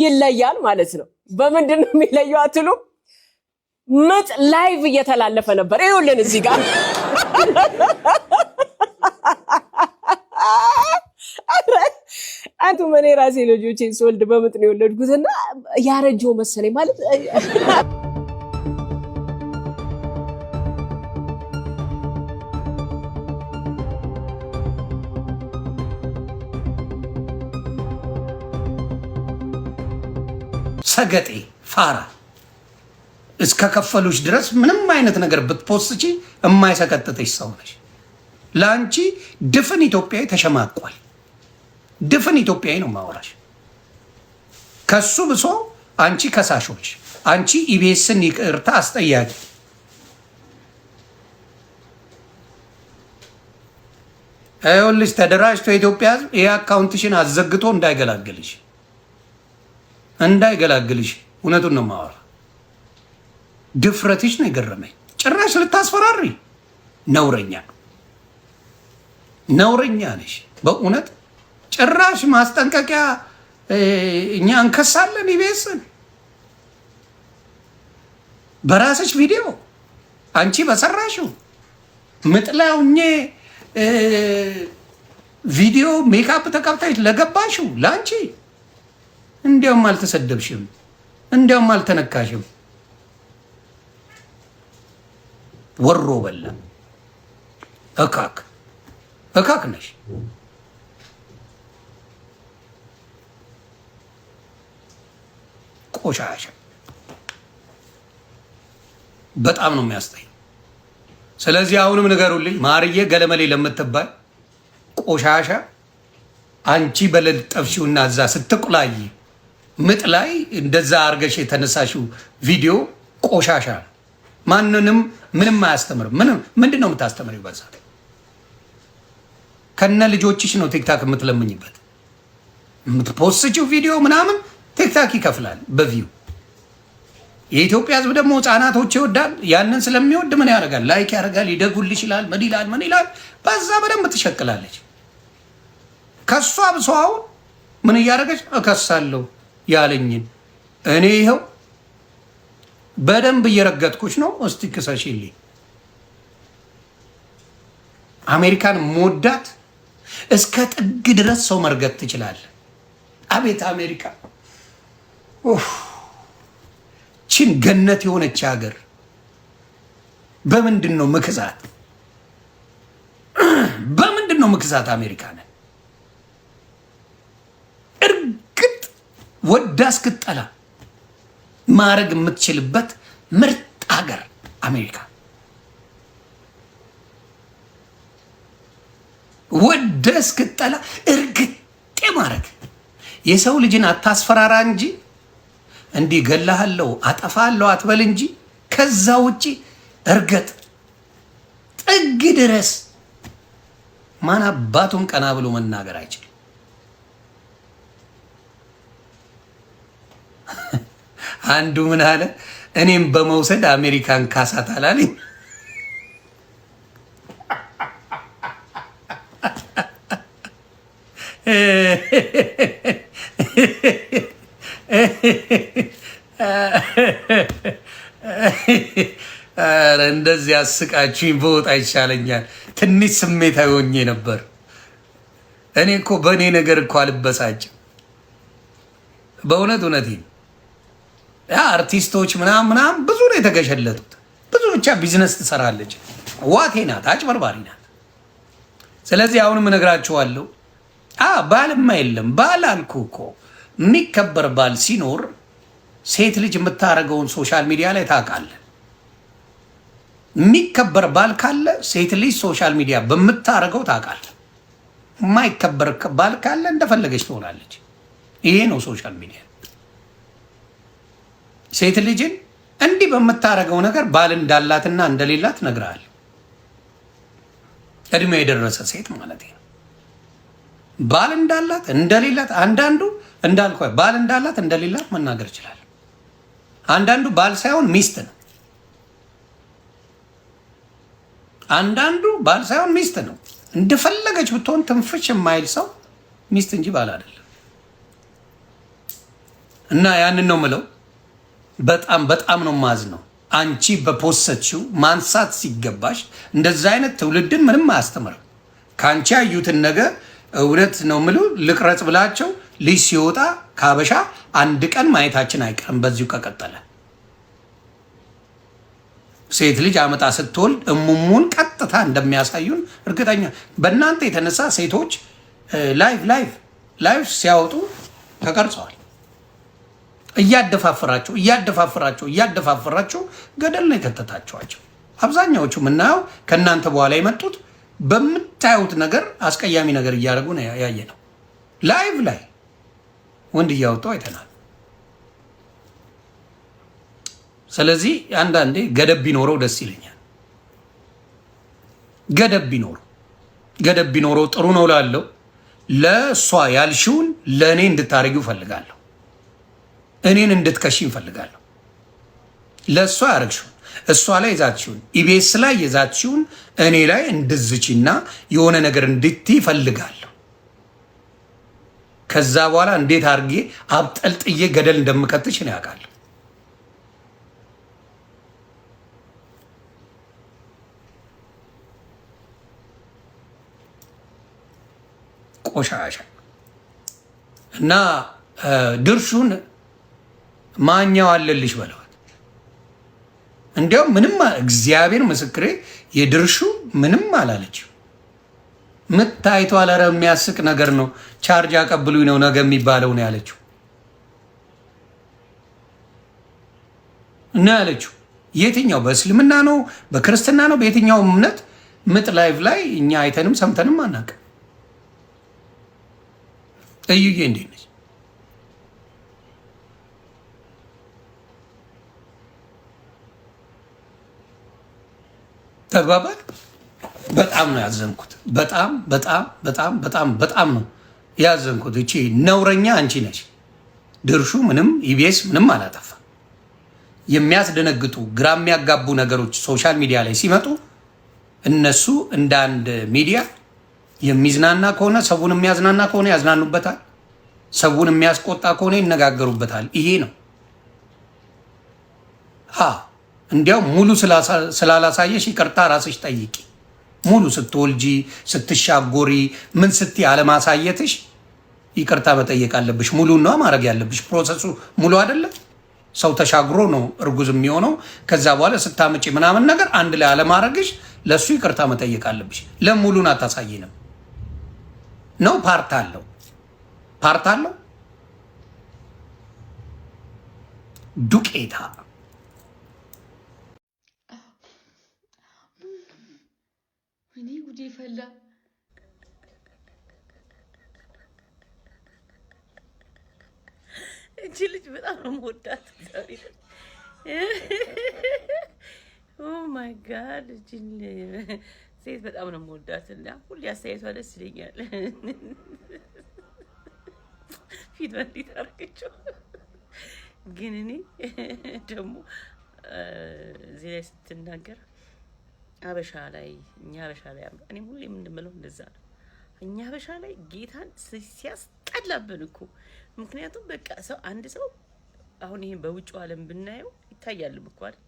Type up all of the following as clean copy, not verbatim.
ይለያል ማለት ነው። በምንድን ነው የሚለየው አትሉ? ምጥ ላይቭ እየተላለፈ ነበር። ይኸውልን እዚህ ጋር አንቱ መኔ ራሴ ልጆቼን ስወልድ በምጥ ነው የወለድኩትና ያረጀው መሰለኝ ማለት ሰገጤ ፋራ እስከ ከፈሉሽ ድረስ ምንም አይነት ነገር ብትፖስቺ የማይሰቀጥጥሽ ሰው ነሽ። ለአንቺ ድፍን ኢትዮጵያዊ ተሸማቋል። ድፍን ኢትዮጵያዊ ነው ማወራሽ። ከሱ ብሶ አንቺ ከሳሾች፣ አንቺ ኢቢኤስን ይቅርታ አስጠያቂ። ይኸውልሽ ተደራጅቶ የኢትዮጵያ ሕዝብ ይህ አካውንትሽን አዘግቶ እንዳይገላግልሽ እውነቱን ነው ማወራ። ድፍረትሽ ነው የገረመኝ። ጭራሽ ልታስፈራሪ ነውረኛ ነሽ በእውነት። ጭራሽ ማስጠንቀቂያ እኛ እንከሳለን። ኢቢኤስን በራስሽ ቪዲዮ አንቺ በሰራሽው ምጥላውኜ ቪዲዮ ሜካፕ ተቀብታሽ ለገባሽው ለአንቺ እንዲያውም አልተሰደብሽም፣ እንዲያውም አልተነካሽም። ወሮ በላ እካክ ነሽ። ቆሻሻ በጣም ነው የሚያስጠኝ። ስለዚህ አሁንም ንገሩልኝ ማርዬ ገለመሌ ለምትባይ ቆሻሻ አንቺ በለጠፍሽውና እዛ ስትቁላይ ምጥ ላይ እንደዛ አርገሽ የተነሳሽው ቪዲዮ ቆሻሻ ማንንም ምንም አያስተምርም። ምንድን ነው የምታስተምሪው? በዛ ከነ ልጆችሽ ነው ቲክታክ የምትለምኝበት። የምትፖስችው ቪዲዮ ምናምን ቲክታክ ይከፍላል በቪው። የኢትዮጵያ ሕዝብ ደግሞ ህፃናቶች ይወዳል። ያንን ስለሚወድ ምን ያደርጋል? ላይክ ያደርጋል፣ ይደጉል ይችላል፣ ምን ይላል። በዛ በደንብ ትሸቅላለች። ከሷ ብሰው ምን እያደረገች እከሳለሁ ያለኝን እኔ ይኸው በደንብ እየረገጥኩሽ ነው። እስቲ ክሰሽልኝ። አሜሪካን ሞዳት እስከ ጥግ ድረስ ሰው መርገጥ ትችላለህ። አቤት አሜሪካ ችን ገነት የሆነች ሀገር በምንድን ነው ምክዛት? በምንድን ነው ምክዛት? አሜሪካን እርግጥ ወዳ እስክጠላ ማረግ የምትችልበት ምርጥ ሀገር አሜሪካ። ወደ እስክጠላ እርግጥ ማረግ። የሰው ልጅን አታስፈራራ እንጂ እንዲህ ገላሃለሁ አጠፋለሁ አትበል እንጂ ከዛ ውጪ እርገጥ ጥግ ድረስ ማን አባቱን ቀና ብሎ መናገር አይችልም። አንዱ ምን አለ? እኔም በመውሰድ አሜሪካን ካሳት አላለኝ። ኧረ እንደዚህ አስቃችሁኝ በወጣ ይሻለኛል። ትንሽ ስሜታዊ ሆኜ ነበር። እኔ እኮ በእኔ ነገር እኮ አልበሳጭም በእውነት እውነቴን። አርቲስቶች ምናምን ብዙ ነው የተገሸለጡት። ብዙ ብቻ ቢዝነስ ትሰራለች። ዋቴ ናት፣ አጭበርባሪ ናት። ስለዚህ አሁንም እነግራችኋለሁ፣ ባልማ የለም። ባል አልኩ እኮ የሚከበር ባል ሲኖር ሴት ልጅ የምታደርገውን ሶሻል ሚዲያ ላይ ታውቃለህ። የሚከበር ባል ካለ ሴት ልጅ ሶሻል ሚዲያ በምታደርገው ታውቃለህ። የማይከበር ባል ካለ እንደፈለገች ትሆናለች። ይሄ ነው ሶሻል ሚዲያ። ሴት ልጅን እንዲህ በምታደርገው ነገር ባል እንዳላትና እንደሌላት ነግራል። እድሜ የደረሰ ሴት ማለት ነው። ባል እንዳላት እንደሌላት፣ አንዳንዱ እንዳልኩ ባል እንዳላት እንደሌላት መናገር ይችላል። አንዳንዱ ባል ሳይሆን ሚስት ነው። አንዳንዱ ባል ሳይሆን ሚስት ነው። እንደፈለገች ብትሆን ትንፍሽ የማይል ሰው ሚስት እንጂ ባል አይደለም። እና ያንን ነው ምለው። በጣም በጣም ነው ማዝ ነው። አንቺ በፖሰችው ማንሳት ሲገባሽ እንደዛ አይነት ትውልድን ምንም አያስተምርም። ከአንቺ ያዩትን ነገር እውነት ነው ምለው ልቅረጽ ብላቸው ልጅ ሲወጣ ከሀበሻ አንድ ቀን ማየታችን አይቀርም። በዚሁ ከቀጠለ ሴት ልጅ አመጣ ስትወልድ እሙሙን ቀጥታ እንደሚያሳዩን እርግጠኛ። በእናንተ የተነሳ ሴቶች ላይቭ ሲያወጡ ተቀርጸዋል። እያደፋፍራቸው ገደል ነው የከተታቸዋቸው። አብዛኛዎቹ የምናየው ከእናንተ በኋላ የመጡት በምታዩት ነገር አስቀያሚ ነገር እያደረጉ ነው ያየ ነው። ላይቭ ላይ ወንድ እያወጡ አይተናል። ስለዚህ አንዳንዴ ገደብ ቢኖረው ደስ ይለኛል። ገደብ ቢኖረው ጥሩ ነው ላለው ለእሷ ያልሽውን ለእኔ እንድታደርጊው ፈልጋለሁ። እኔን እንድትከሽኝ ፈልጋለሁ። ለእሷ ያደረግሽውን እሷ ላይ የዛትሽውን ኢቢኤስ ላይ የዛትሽውን እኔ ላይ እንድዝችና የሆነ ነገር እንድትይ ፈልጋለሁ። ከዛ በኋላ እንዴት አድርጌ አብጠልጥዬ ገደል እንደምከትሽ ነው ያውቃለሁ። ቆሻሻ እና ድርሹን ማኛው አለልሽ በለዋት። እንዲያውም ምንም እግዚአብሔር ምስክሬ የድርሹ ምንም አላለችው። ምታይቶ አለረ የሚያስቅ ነገር ነው። ቻርጅ አቀብሉኝ ነው ነገ የሚባለው ነው ያለችው እና ያለችው የትኛው በእስልምና ነው በክርስትና ነው በየትኛው እምነት ምጥ ላይቭ ላይ እኛ አይተንም ሰምተንም አናውቅም። እዩዬ እንዴት ነች? ተግባባል። በጣም ነው ያዘንኩት። በጣም ነው ያዘንኩት። እቺ ነውረኛ አንቺ ነች። ድርሹ ምንም ኢቢኤስ ምንም አላጠፋ። የሚያስደነግጡ ግራ የሚያጋቡ ነገሮች ሶሻል ሚዲያ ላይ ሲመጡ እነሱ እንደ አንድ ሚዲያ የሚዝናና ከሆነ ሰውን የሚያዝናና ከሆነ ያዝናኑበታል። ሰውን የሚያስቆጣ ከሆነ ይነጋገሩበታል። ይሄ ነው። እንዲያው ሙሉ ስላላሳየሽ ይቅርታ ራስሽ ጠይቂ። ሙሉ ስትወልጂ ስትሻጎሪ ምን ስትይ አለማሳየትሽ ይቅርታ መጠየቅ አለብሽ። ሙሉ ነው ማድረግ ያለብሽ። ፕሮሰሱ ሙሉ አይደለም። ሰው ተሻግሮ ነው እርጉዝ የሚሆነው። ከዛ በኋላ ስታመጪ ምናምን ነገር አንድ ላይ አለማድረግሽ ለሱ ይቅርታ መጠየቅ አለብሽ። ለሙሉን አታሳይንም ነው ፓርት አለው ዱቄታ እኔ ጉዴ ፈላ። እቺ ልጅ በጣም ነው የምወዳት። ኦ ማይ ጋድ እቺ ሴት በጣም ነው የምወዳት እና ሁሌ አስተያየቷ ደስ ይለኛል። ፊት እንዴት አደረገችው? ግን እኔ ደግሞ እዚህ ላይ ስትናገር አበሻ ላይ እኛ አበሻ ላይ እኔም ሁሌ የምንምለው እንደዛ ነው። እኛ አበሻ ላይ ጌታን ሲያስጠላብን እኮ። ምክንያቱም በቃ ሰው አንድ ሰው አሁን ይሄን በውጭው ዓለም ብናየው ይታያልም እኮ አይደል?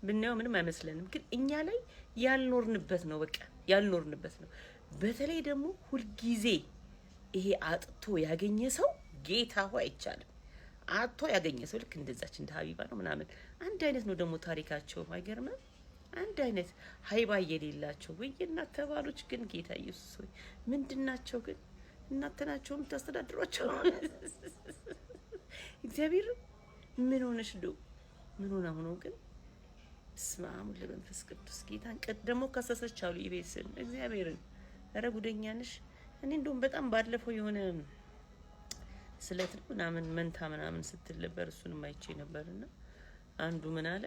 ብናየው ምንም አይመስለንም። ግን እኛ ላይ ያልኖርንበት ነው። በቃ ያልኖርንበት ነው። በተለይ ደግሞ ሁልጊዜ ይሄ አጥቶ ያገኘ ሰው ጌታ ሆይ አይቻልም። አጥቶ ያገኘ ሰው ልክ እንደዛች እንደ ሀቢባ ነው ምናምን አንድ አይነት ነው ደግሞ ታሪካቸው። አይገርምም? አንድ አይነት ሀይባ የሌላቸው ወይ እናት ተባሎች። ግን ጌታ ኢየሱስ ሆይ ምንድናቸው? ግን እናንተ ናቸው የምታስተዳድሯቸው። እግዚአብሔር ምን ሆነሽ ነው? ምን ሆነ ሆኖ ግን ስማሙ ለመንፈስ ቅዱስ ጌታን ቀደሞ ከሰሰች አሉ ኢቤስን እግዚአብሔርን። ኧረ ጉደኛ ነሽ። እኔ እንደውም በጣም ባለፈው የሆነ ስለት ምናምን መንታ ምናምን ስትል ነበር። እሱንም አይቼ ነበርና አንዱ ምን አለ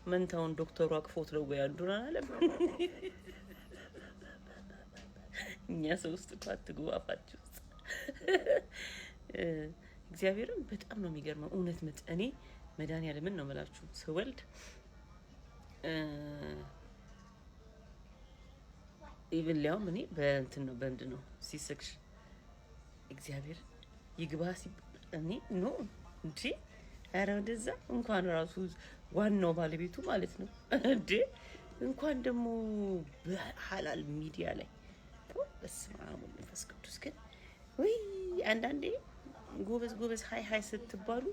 መንታውን ዶክተሩ አቅፎት ነው ወይ አንዱን አላለም። እኛ ሰው ውስጥ እኮ አትግቡ አፋችሁ ውስጥ። እግዚአብሔርን በጣም ነው የሚገርመው። እውነት ምጥ እኔ መድኃኒዓለምን ነው የምላችሁ ስወልድ ኢቭን ሊያውም እኔ በእንትን ነው በእንድ ነው ሲሰክሽ እግዚአብሔር ይግባ ሲባል እኔ ኖ እንዴ! ኧረ ወደዛ እንኳን ራሱ ዋናው ባለቤቱ ማለት ነው እንዴ! እንኳን ደግሞ በሐላል ሚዲያ ላይ በስመ አብ ወወልድ ወመንፈስ ቅዱስ። ግን ወይ አንዳንዴ ጎበዝ ሀይ ስትባሉ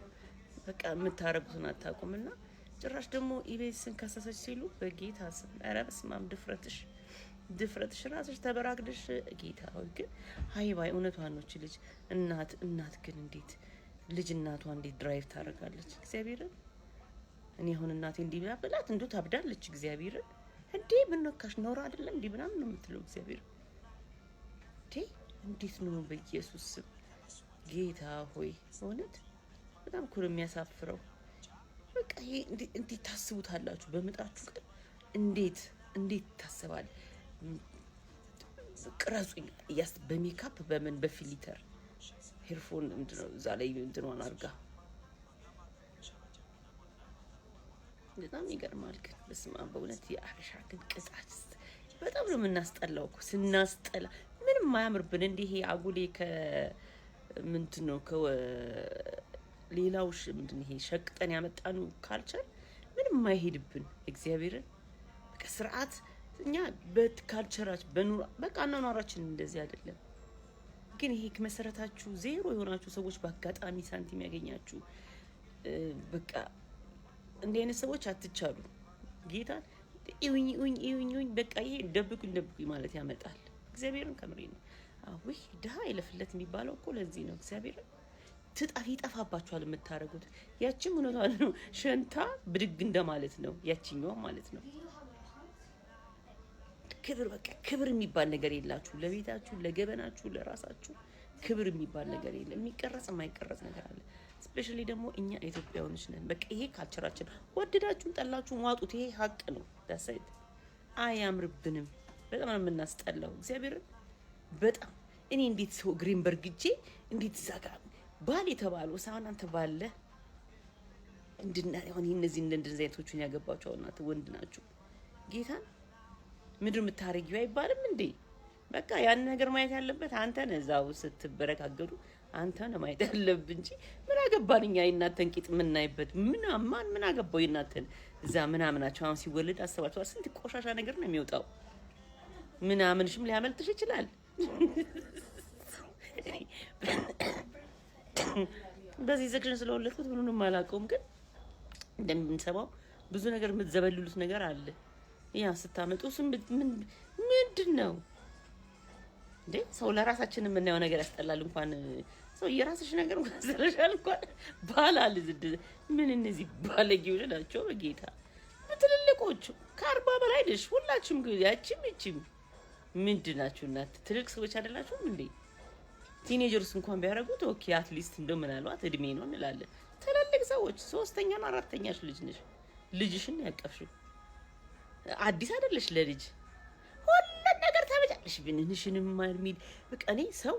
በቃ የምታረጉትን አታውቁምና ጭራሽ ደግሞ ኢቢኤስን ከሰሰች ሲሉ በጌታ ስም ኧረ በስመ አብ ድፍረትሽ ራስሽ ተበራግደሽ ጌታ ሆይ። ግን ሀይ ባይ እውነቷን ነው ልጅ እናት ግን እንዴት ልጅ እናቷ እንዴት ድራይቭ ታደርጋለች? እግዚአብሔርን እኔ አሁን እናቴ እንዲህ ብላት እንዶ ታብዳለች። እግዚአብሔርን እንዴ ምን ነካሽ ኖር አይደለም እንዲህ ምናምን ነው የምትለው። እግዚአብሔር እንዴ እንዴት ነው በኢየሱስ ስም ጌታ ሆይ እውነት በጣም እኮ ነው የሚያሳፍረው። በቃ ይሄ እንዴት ታስቡታላችሁ? በምጣችሁ ቀን እንዴት ታስባል? ቅረጹኝ በሜካፕ በምን በፊሊተር ሄርፎን ምንድነው እዛ ላይ እንትኗን አድርጋ በጣም ይገርማል። ግን በስመ አብ በእውነት የአበሻ ግን ቅጣት በጣም ነው የምናስጠላው እኮ ስናስጠላ ምንም ማያምርብን እንዲህ አጉሌ ከምንድነው ሌላውሽ ምንድን ይሄ ሸቅጠን ያመጣነው ካልቸር ምንም ማይሄድብን እግዚአብሔርን በቃ ስርዓት እኛ በካልቸራችን በኑሮ በቃ አኗኗራችን እንደዚህ አይደለም። ግን ይሄ መሰረታችሁ ዜሮ የሆናችሁ ሰዎች በአጋጣሚ ሳንቲም ያገኛችሁ በቃ እንዲህ አይነት ሰዎች አትቻሉ። ጌታ ይሁኝ በቃ ይሄ ደብቁኝ ማለት ያመጣል። እግዚአብሔርን ከምሬ ነው። አውይ ድሃ ይለፍለት የሚባለው እኮ ለዚህ ነው። እግዚአብሔርን ይጠፋባችኋል የምታረጉት። ያቺም እውነቷን ነው ሸንታ ብድግ እንደማለት ነው። ያቺኛው ማለት ነው። ክብር የሚባል ነገር የላችሁ። ለቤታችሁ፣ ለገበናችሁ፣ ለራሳችሁ ክብር የሚባል ነገር የለም። የሚቀረጽ የማይቀረጽ ነገር አለ። ስፔሻሊ ደግሞ እኛ ኢትዮጵያውያኖች ነን። በቃ ይሄ ካልቸራችን ወደዳችሁም ጠላችሁም ዋጡት። ይሄ ሀቅ ነው። ዳሳይት አያምርብንም። በጣም ነው የምናስጠላው። እግዚአብሔርን በጣም እኔ እንዴት ሰው ግሪን በርግጄ እንዴት ዛጋ ባል የተባለው ሳውን አንተ ባለ እንድናሆን እነዚህ እንደዚህ አይነቶቹን ያገባቸው እናንተ ወንድ ናችሁ። ጌታን ምድር የምታረጊው አይባልም እንዴ? በቃ ያን ነገር ማየት ያለበት አንተ ነህ። እዛው ስትበረካገዱ አንተ ነህ ማየት ያለብህ እንጂ ምን አገባን እኛ የእናንተን ቂጥ የምናይበት ምን አገባው የእናንተን እዛ ምናምናቸው። አሁን ሲወለድ አሰባችኋል? ስንት ቆሻሻ ነገር ነው የሚወጣው። ምናምንሽም ሊያመልጥሽ ይችላል። በዚህ ዘክሽን ስለወለድኩት ምኑንም አላውቀውም። ግን እንደምንሰማው ብዙ ነገር የምትዘበልሉት ነገር አለ። ያ ስታመጡ ምንድን ነው እንዴ? ሰው ለራሳችን የምናየው ነገር ያስጠላል። እንኳን ሰው የራስሽ ነገር እንኳን ስለሻል እንኳን ባላል ዝድ ምን እነዚህ ባለጌዎች ናቸው። በጌታ ትልልቆቹ ከ40 በላይ ነሽ ሁላችሁም። ያቺም እቺም ምንድናችሁ? እናት ትልቅ ሰዎች አይደላችሁም እንዴ? ቲኔጀርስ እንኳን ቢያደርጉት ኦኬ አትሊስት እንደው ምናልባት እድሜ ነው እንላለን። ትልልቅ ሰዎች 3ኛና 4ኛሽ ልጅ ነሽ። ልጅሽን ያቀፍሽው አዲስ አይደለሽ። ለልጅ ሁሉ ነገር ታበጃለሽ። ብንንሽንም ማልሚድ በቃ እኔ ሰው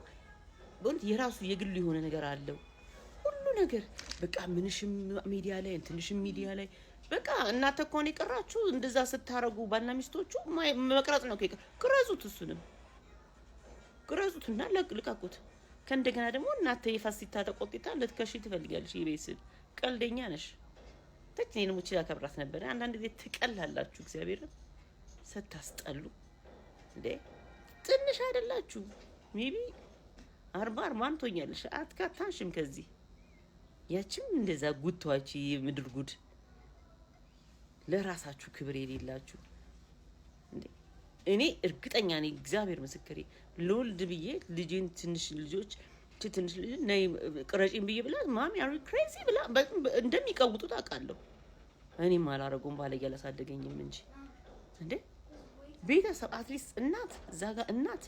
በእውነት የራሱ የግሉ የሆነ ነገር አለው። ሁሉ ነገር በቃ ምንሽም ሚዲያ ላይ እንትንሽም ሚዲያ ላይ በቃ እናንተ እኮ ነው የቀራችሁ። እንደዛ ስታረጉ ባልና ሚስቶቹ መቅረጽ ነው። ቅረጹት፣ እሱንም ቅረጹትና ለቅልቃቁት። ከእንደገና ደግሞ እናንተ የፋሲታ ተቆጥታ ልትከሺ ትፈልጋለሽ። ይቤስል ቀልደኛ ነሽ። ተክኔ ነው ሙቺ ያከብራት ነበር። አንዳንድ ጊዜ ትቀላላችሁ። እግዚአብሔር ስታስጠሉ እንዴ! ትንሽ አይደላችሁ። ሜቢ 40 ማንቶኛለሽ አትካታሽም ከዚህ ያቺም እንደዛ ጉቷቺ ምድር ጉድ ለራሳችሁ ክብር የሌላችሁ እንዴ! እኔ እርግጠኛ ነኝ እግዚአብሔር ምስክሬ ለወልድ ብዬ ልጄን ትንሽ ልጅ ነይ ቅረጪን ብዬ ብላ ማሚ አሪ ክሬዚ ብላ እንደሚቀውጡ ታውቃለሁ። እኔም አላረጉም ባለጌ አላሳደገኝም እንጂ እንዴ ቤተሰብ አትሊስት እናት ዛጋ እናት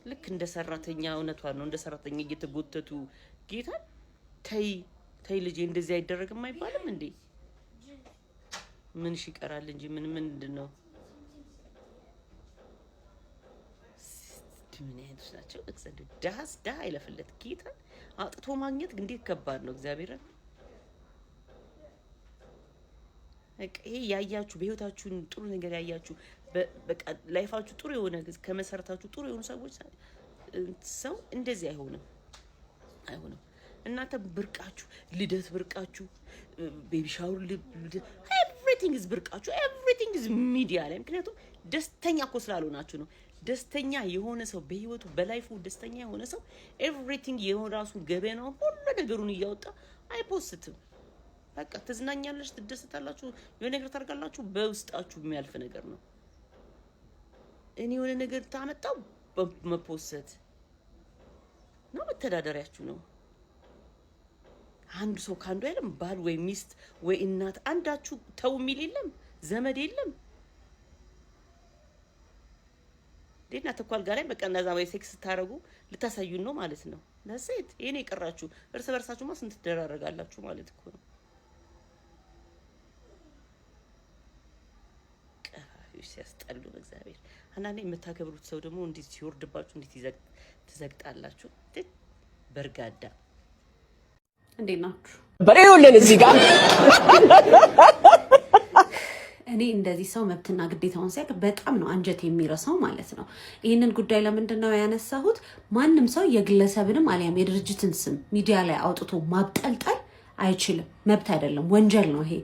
ልክ እንደ ሰራተኛ እውነቷን ነው እንደ ሰራተኛ እየተጎተቱ ጌታ ተይ ልጄ እንደዚህ አይደረግም አይባልም እንዴ? ምን ይቀራል እንጂ ምንድነው? ምን አይነት ናቸው? እክሰድ ዳስ ይለፍለት ጌታ አጥቶ ማግኘት እንዴት ከባድ ነው። እግዚአብሔርን ይሄ ያያችሁ በህይወታችሁ ጥሩ ነገር ያያችሁ በቃ ላይፋችሁ ጥሩ የሆነ ከመሰረታችሁ ጥሩ የሆኑ ሰዎች ሰው እንደዚህ አይሆንም። አይሆንም። እናንተ ብርቃችሁ ልደት ብርቃችሁ ቤቢ ሻወር ኤቭሪቲንግ ኢዝ ብርቃችሁ ኤቭሪቲንግ ኢዝ ሚዲያ ላይ ምክንያቱም ደስተኛ እኮ ስላልሆናችሁ ነው። ደስተኛ የሆነ ሰው በህይወቱ በላይፉ ደስተኛ የሆነ ሰው ኤቭሪቲንግ የራሱን ገበናውን ሁሉ ነገሩን እያወጣ አይፖስትም። በቃ ተዝናኛለሽ፣ ትደሰታላችሁ፣ የሆነ ነገር ታርጋላችሁ፣ በውስጣችሁ የሚያልፍ ነገር ነው። እኔ የሆነ ነገር ታመጣው መፖሰት ነው መተዳደሪያችሁ ነው። አንዱ ሰው ካንዱ አይደለም ባል ወይ ሚስት ወይ እናት አንዳችሁ ተው የሚል የለም፣ ዘመድ የለም። ዴና ተኳል ጋር ላይ በቃ እንደዛ ወይ ሴክስ ታረጉ ልታሳዩን ነው ማለት ነው። ለሴት ይሄን ይቀራችሁ እርስ በርሳችሁ ማስ እንትደራረጋላችሁ ማለት እኮ ነው። ቀፋፊው ሲያስጠሉ በእግዚአብሔር አንዳንዴ የምታከብሩት ሰው ደግሞ እንዴት ሲወርድባችሁ እንዴት ትዘግጣላችሁ። በርጋዳ እንዴት ናችሁ? በሬውልን እዚህ ጋር እኔ እንደዚህ ሰው መብትና ግዴታውን ሲያቅ በጣም ነው አንጀት የሚረሳው ማለት ነው። ይህንን ጉዳይ ለምንድነው ያነሳሁት? ማንም ሰው የግለሰብንም አሊያም የድርጅትን ስም ሚዲያ ላይ አውጥቶ ማብጠልጠል አይችልም። መብት አይደለም፣ ወንጀል ነው ይሄ።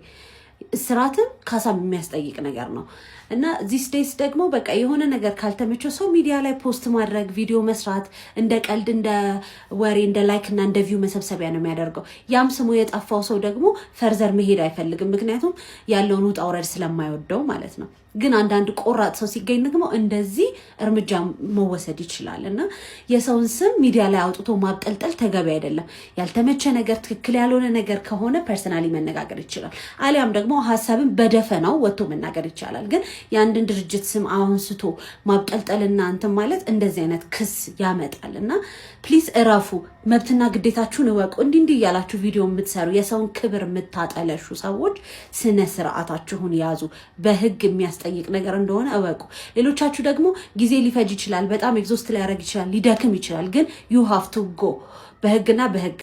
እስራትም ካሳም የሚያስጠይቅ ነገር ነው እና ዚስ ዴይስ ደግሞ በቃ የሆነ ነገር ካልተመቸው ሰው ሚዲያ ላይ ፖስት ማድረግ ቪዲዮ መስራት እንደ ቀልድ እንደ ወሬ እንደ ላይክ እና እንደ ቪው መሰብሰቢያ ነው የሚያደርገው። ያም ስሙ የጠፋው ሰው ደግሞ ፈርዘር መሄድ አይፈልግም፣ ምክንያቱም ያለውን ውጣ ውረድ ስለማይወደው ማለት ነው። ግን አንዳንድ ቆራጥ ሰው ሲገኝ ደግሞ እንደዚህ እርምጃ መወሰድ ይችላል እና የሰውን ስም ሚዲያ ላይ አውጥቶ ማብጠልጠል ተገቢ አይደለም። ያልተመቸ ነገር ትክክል ያልሆነ ነገር ከሆነ ፐርሰናሊ መነጋገር ይችላል፣ አሊያም ደግሞ ሀሳብን በደፈናው ወጥቶ መናገር ይቻላል። ግን የአንድን ድርጅት ስም አንስቶ ማብጠልጠልና እንትን ማለት እንደዚህ አይነት ክስ ያመጣል እና ፕሊዝ እረፉ፣ መብትና ግዴታችሁን እወቁ። እንዲህ እያላችሁ ቪዲዮ የምትሰሩ የሰውን ክብር የምታጠለሹ ሰዎች ስነ ስርዓታችሁን ያዙ። በህግ የሚያስጠይቅ ነገር እንደሆነ እወቁ። ሌሎቻችሁ ደግሞ ጊዜ ሊፈጅ ይችላል፣ በጣም ኤግዞስት ሊያደርግ ይችላል፣ ሊደክም ይችላል። ግን ዩ ሃቭ ቱ ጎ በህግና በህግ